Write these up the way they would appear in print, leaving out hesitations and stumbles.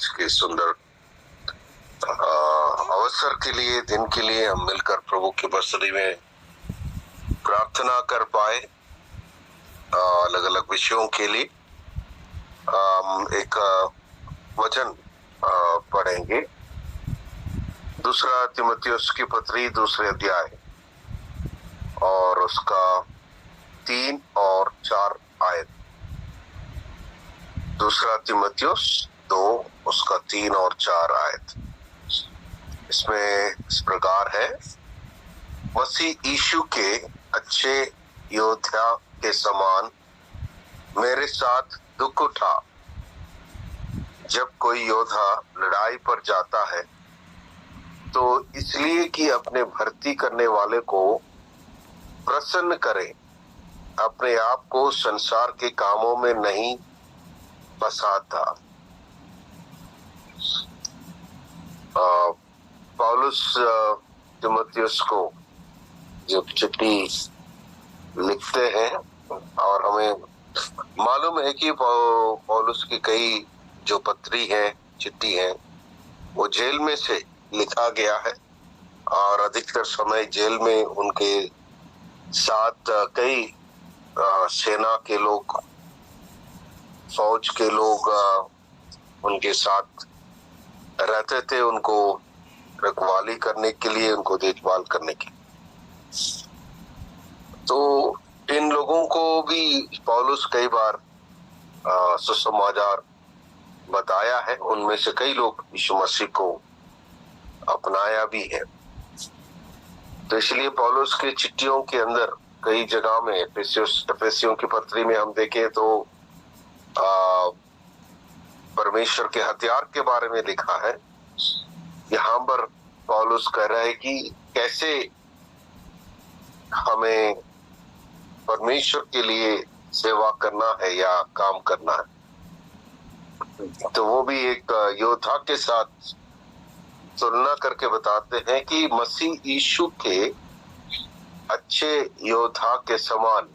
आज के सुंदर अवसर के लिए, दिन के लिए हम मिलकर प्रभु की बसरी में प्रार्थना कर पाए। अलग अलग विषयों के लिए हम एक वचन पढ़ेंगे। दूसरा तीमुथियुस की पत्री, दूसरे अध्याय और उसका 3 और 4 आयत। दूसरा तीमुथियुस 2 उसका 3 और 4 आयत। इसमें इस प्रकार है, मसीह यीशु के अच्छे योद्धा के समान मेरे साथ दुख उठा। जब कोई योद्धा लड़ाई पर जाता है तो इसलिए कि अपने भर्ती करने वाले को प्रसन्न करे, अपने आप को संसार के कामों में नहीं फंसाता। पौलुस तीमुथियुस को जब चिट्ठी लिखते हैं, और हमें मालूम है कि पौलुस की कई जो पत्री है, चिट्ठी है, वो जेल में से लिखा गया है और अधिकतर समय जेल में उनके साथ कई सेना के लोग, फौज के लोग उनके साथ रहते थे, उनको रखवाली करने के लिए, उनको देखभाल करने के लिए। तो इन लोगों को भी पौलुस कई बार सुसमाचार बताया है। उनमें से कई लोग यीशु मसीह को अपनाया भी है। तो इसलिए पौलुस के चिट्ठियों के अंदर कई जगह में, एफेसियों की पत्री में हम देखें तो परमेश्वर के हथियार के बारे में लिखा है। यहाँ पर पौलुस कह रहा है कि कैसे हमें परमेश्वर के लिए सेवा करना है या काम करना है। तो वो भी एक योद्धा के साथ तुलना करके बताते हैं कि मसीह यीशु के अच्छे योद्धा के समान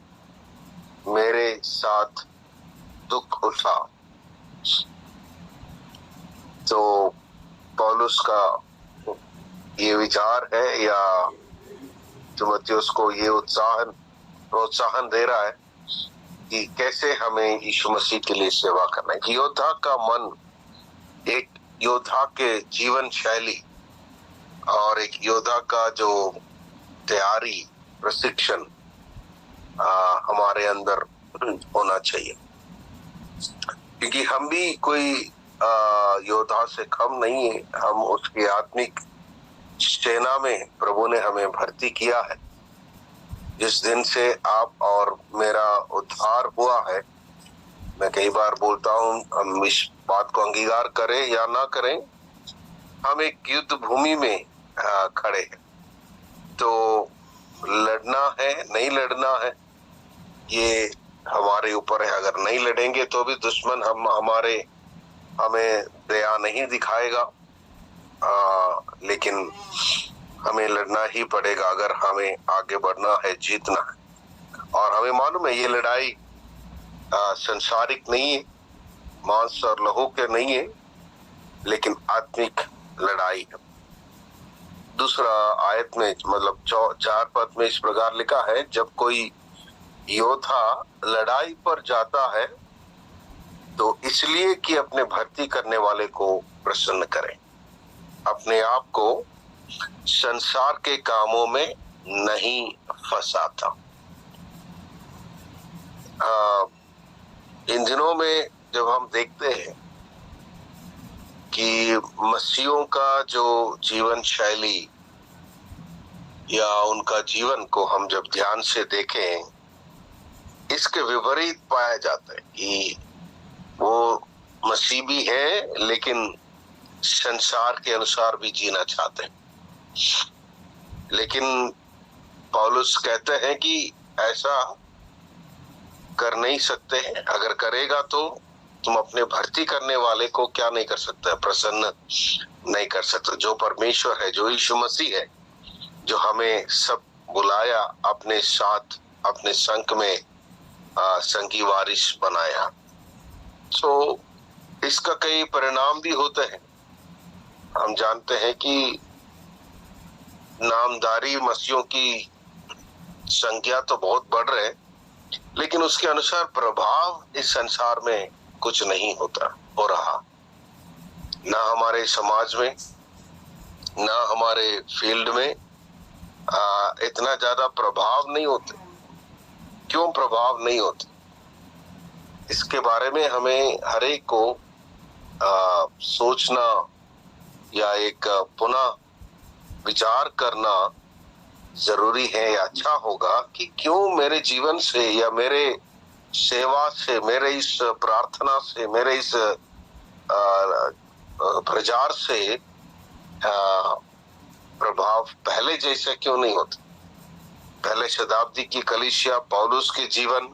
मेरे साथ दुख उठा। तो पौलुस का ये विचार है, या तीमुथियुस को ये प्रोत्साहन दे रहा है कि कैसे हमें यीशु मसीह के लिए सेवा करना है। योद्धा का मन, एक योद्धा के जीवन शैली और एक योद्धा का जो तैयारी, प्रशिक्षण हमारे अंदर होना चाहिए, क्योंकि हम भी कोई योद्धा से कम नहीं है। हम उसकी आत्मिक सेना में प्रभु ने हमें भर्ती किया है। जिस दिन से आप और मेरा उद्धार हुआ है, मैं कई बार बोलता हूँ, हम इस बात को अंगीकार करें या ना करें, हम एक युद्ध भूमि में खड़े हैं। तो लड़ना है, नहीं लड़ना है, ये हमारे ऊपर है। अगर नहीं लड़ेंगे तो भी दुश्मन हमें दया नहीं दिखाएगा, लेकिन हमें लड़ना ही पड़ेगा अगर हमें आगे बढ़ना है, जीतना है। और हमें मालूम है ये लड़ाई संसारिक नहीं है, मांस और लहू के नहीं है, लेकिन आत्मिक लड़ाई है। दूसरा आयत में, मतलब 4 पद में इस प्रकार लिखा है, जब कोई योद्धा लड़ाई पर जाता है तो इसलिए कि अपने भर्ती करने वाले को प्रसन्न करें, अपने आप को संसार के कामों में नहीं फंसाता। इन दिनों में जब हम देखते हैं कि मसीहों का जो जीवन शैली या उनका जीवन को हम जब ध्यान से देखें, इसके विपरीत पाया जाता है कि वो मसीह भी है लेकिन संसार के अनुसार भी जीना चाहते हैं। लेकिन पौलुस कहते हैं कि ऐसा कर नहीं सकते हैं। अगर करेगा तो तुम अपने भर्ती करने वाले को क्या नहीं कर सकते, प्रसन्न नहीं कर सकते। जो परमेश्वर है, जो यीशु मसीह है, जो हमें सब बुलाया, अपने साथ, अपने संग में संगी वारिस बनाया। तो इसका कई परिणाम भी होते हैं। हम जानते हैं कि नामधारी मसीहों की संख्या तो बहुत बढ़ रहे, लेकिन उसके अनुसार प्रभाव इस संसार में कुछ नहीं हो रहा। ना हमारे समाज में, ना हमारे फील्ड में इतना ज्यादा प्रभाव नहीं होते। क्यों प्रभाव नहीं होते? इसके बारे में हमें हर एक को सोचना या एक पुनः विचार करना जरूरी है या अच्छा होगा कि क्यों मेरे जीवन से या मेरे सेवा से, मेरे इस प्रार्थना से, मेरे इस प्रचार से प्रभाव पहले जैसे क्यों नहीं होते। पहले शताब्दी की कलीसिया, पौलुस के जीवन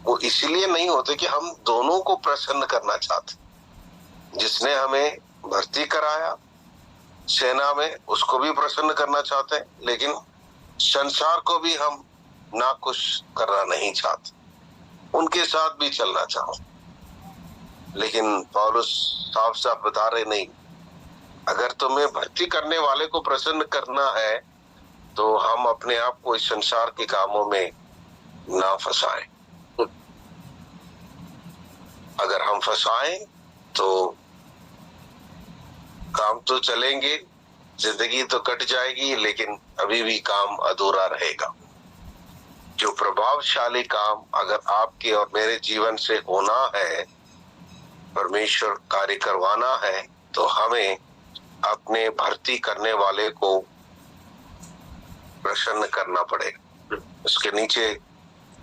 वो इसलिए नहीं होते कि हम दोनों को प्रसन्न करना चाहते। जिसने हमें भर्ती कराया सेना में उसको भी प्रसन्न करना चाहते हैं, लेकिन संसार को भी हम नाखुश करना नहीं चाहते, उनके साथ भी चलना चाहते। लेकिन पौलुस साफ साफ बता रहे, नहीं, अगर तुम्हें भर्ती करने वाले को प्रसन्न करना है तो हम अपने आप को इस संसार के कामों में ना फंसाएं। अगर हम फंसाएं तो काम तो चलेंगे, जिंदगी तो कट जाएगी, लेकिन अभी भी काम अधूरा रहेगा। जो प्रभावशाली काम अगर आपके और मेरे जीवन से होना है, परमेश्वर कार्य करवाना है, तो हमें अपने भर्ती करने वाले को प्रसन्न करना पड़ेगा। उसके नीचे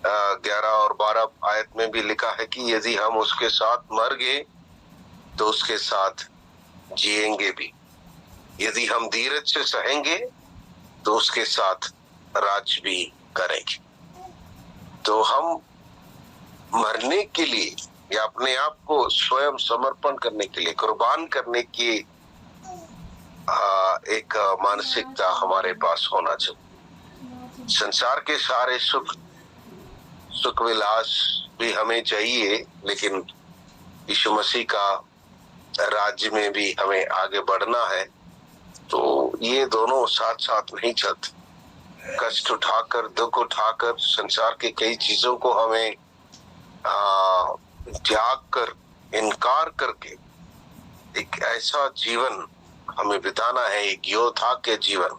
11 और 12 आयत में भी लिखा है कि यदि हम उसके साथ मर गए तो उसके साथ जिएंगे भी, यदि हम धीरज से सहेंगे तो उसके साथ राज भी करेंगे। तो हम मरने के लिए या अपने आप को स्वयं समर्पण करने के लिए, कुर्बान करने की एक मानसिकता हमारे पास होना चाहिए। संसार के सारे सुख विलास भी हमें चाहिए, लेकिन यीशु मसीह का राज्य में भी हमें आगे बढ़ना है। तो ये दोनों साथ साथ नहीं चलते। कष्ट उठाकर, दुख उठाकर, संसार के कई चीजों को हमें त्याग कर, इनकार करके एक ऐसा जीवन हमें बिताना है, एक योद्धा के जीवन,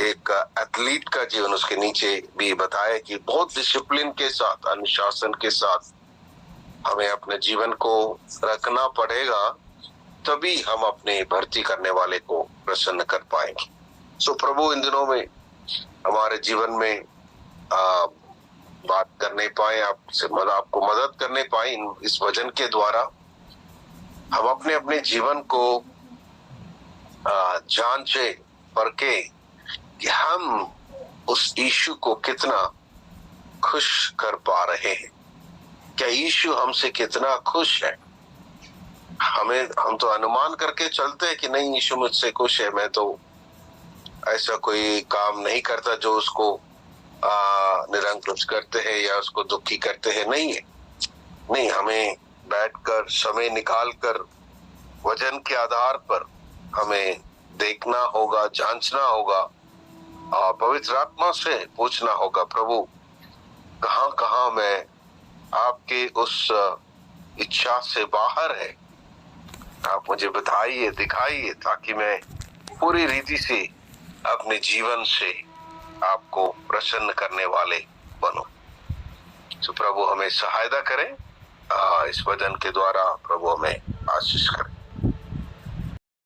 एक एथलीट का जीवन। उसके नीचे भी बताया कि बहुत डिसिप्लिन के साथ, अनुशासन के साथ हमें अपने जीवन को रखना पड़ेगा, तभी हम अपने भर्ती करने वाले को प्रसन्न कर पाएंगे। सो प्रभु इन दिनों में हमारे जीवन में बात करने पाए, आपको मदद करने पाए। इस वचन के द्वारा हम अपने अपने जीवन को जांचे, परखे कि हम उस यीशु को कितना खुश कर पा रहे हैं। क्या यीशु हमसे कितना खुश है? हम तो अनुमान करके चलते हैं कि नहीं, यीशु मुझसे खुश है, मैं तो ऐसा कोई काम नहीं करता जो उसको निरंकुश करते हैं या उसको दुखी करते हैं। नहीं, हमें बैठकर समय निकालकर वचन के आधार पर हमें देखना होगा, जांचना होगा, पवित्र आत्मा से पूछना होगा, प्रभु कहां कहां मैं आपके उस इच्छा से बाहर है, आप मुझे बताइए, दिखाइए, ताकि मैं पूरी रीति से अपने जीवन से आपको प्रसन्न करने वाले बनूं। तो प्रभु हमें सहायता करें, इस वचन के द्वारा प्रभु हमें आशीष करें।